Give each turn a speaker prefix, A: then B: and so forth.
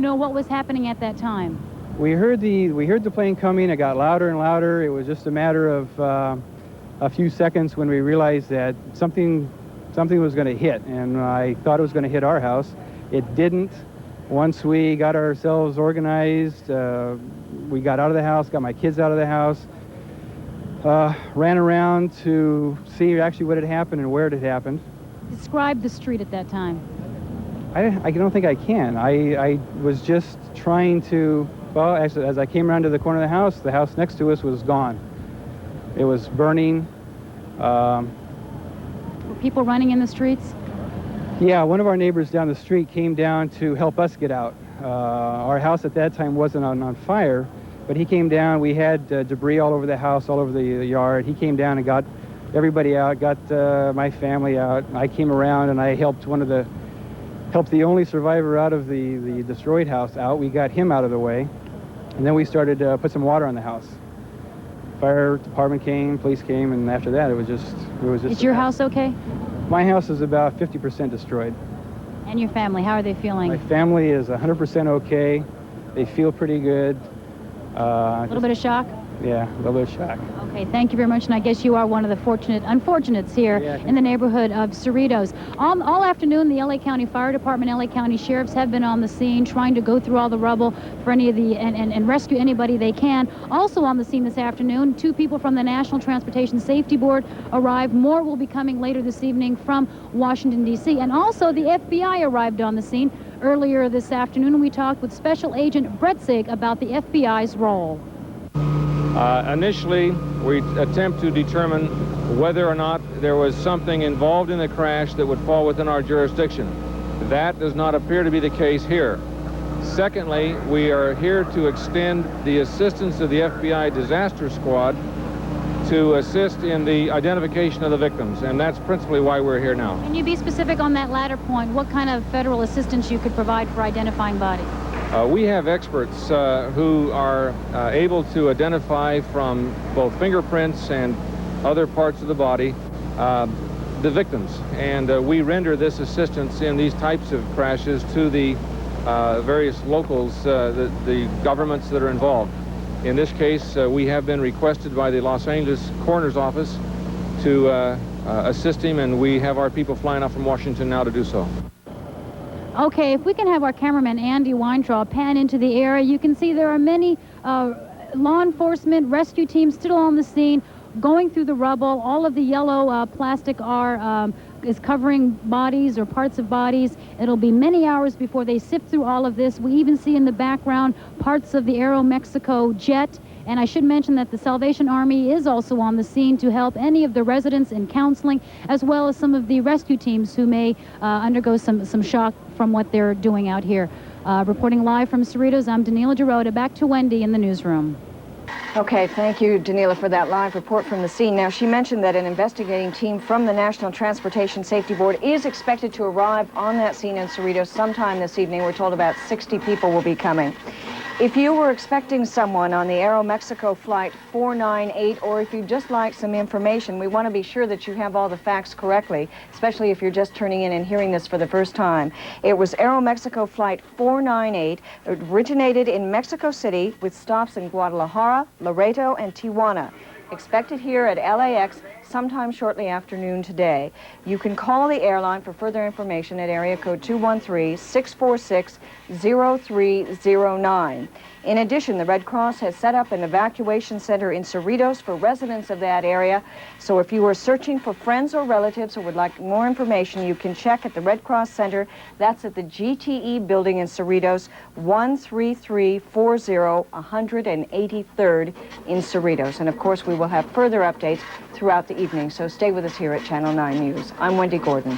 A: know what was happening at that time?
B: We heard the plane coming. It got louder and louder. It was just a matter of a few seconds when we realized that something was going to hit, and I thought it was going to hit our house. It didn't. Once we got ourselves organized, we got out of the house, got my kids out of the house, ran around to see actually what had happened and where it had happened.
A: Describe the street at that time.
B: I don't think I can. I was just trying to, well, actually, as I came around to the corner of the house next to us was gone. It was burning.
A: Were people running in the streets?
B: Yeah, one of our neighbors down the street came down to help us get out. Our house at that time wasn't on fire, but he came down. We had debris all over the house, all over the yard. He came down and got everybody out, got my family out. I came around and I helped the only survivor out of the destroyed house out. We got him out of the way, and then we started to put some water on the house. Fire department came, police came, and after that it was just.
A: Is your house okay?
B: My house is about 50% destroyed.
A: And your family, how are they feeling?
B: My family is 100% okay. They feel pretty good.
A: A little bit of shock?
B: Yeah, a little bit of shock.
A: Okay, thank you very much, and I guess you are one of the unfortunates here in the neighborhood of Cerritos. All afternoon, the LA County Fire Department, LA County Sheriffs have been on the scene trying to go through all the rubble for any of the, and rescue anybody they can. Also on the scene this afternoon, 2 people from the National Transportation Safety Board arrived. More will be coming later this evening from Washington, D.C. And also the FBI arrived on the scene earlier this afternoon, and we talked with Special Agent Brett Sig about the FBI's role.
C: Initially, we attempt to determine whether or not there was something involved in the crash that would fall within our jurisdiction. That does not appear to be the case here. Secondly, we are here to extend the assistance of the FBI Disaster Squad to assist in the identification of the victims, and that's principally why we're here now.
A: Can you be specific on that latter point? What kind of federal assistance you could provide for identifying bodies?
C: We have experts who are able to identify from both fingerprints and other parts of the body the victims, and we render this assistance in these types of crashes to the various locals, the governments that are involved. In this case, we have been requested by the Los Angeles Coroner's Office to assist him, and we have our people flying out from Washington now to do so.
A: Okay, if we can have our cameraman Andy Weintraub pan into the area, you can see there are many law enforcement rescue teams still on the scene, going through the rubble. All of the yellow plastic is covering bodies or parts of bodies. It'll be many hours before they sift through all of this. We even see in the background parts of the Aeromexico jet. And I should mention that the Salvation Army is also on the scene to help any of the residents in counseling, as well as some of the rescue teams who may undergo some shock from what they're doing out here. Reporting live from Cerritos, I'm Danila Dorota. Back to Wendy in the newsroom.
D: Okay, thank you, Danila, for that live report from the scene. Now, she mentioned that an investigating team from the National Transportation Safety Board is expected to arrive on that scene in Cerritos sometime this evening. We're told about 60 people will be coming. If you were expecting someone on the Aeromexico flight 498, or if you'd just like some information, we want to be sure that you have all the facts correctly, especially if you're just turning in and hearing this for the first time. It was Aeromexico flight 498. It originated in Mexico City with stops in Guadalajara, Laredo, and Tijuana. Expected here at LAX sometime shortly after noon today. You can call the airline for further information at area code 213-646-0309. In addition, the Red Cross has set up an evacuation center in Cerritos for residents of that area. So if you are searching for friends or relatives or would like more information, you can check at the Red Cross Center. That's at the GTE building in Cerritos, 13340 183rd in Cerritos. And of course, we will have further updates throughout the evening. So stay with us here at Channel 9 News. I'm Wendy Gordon.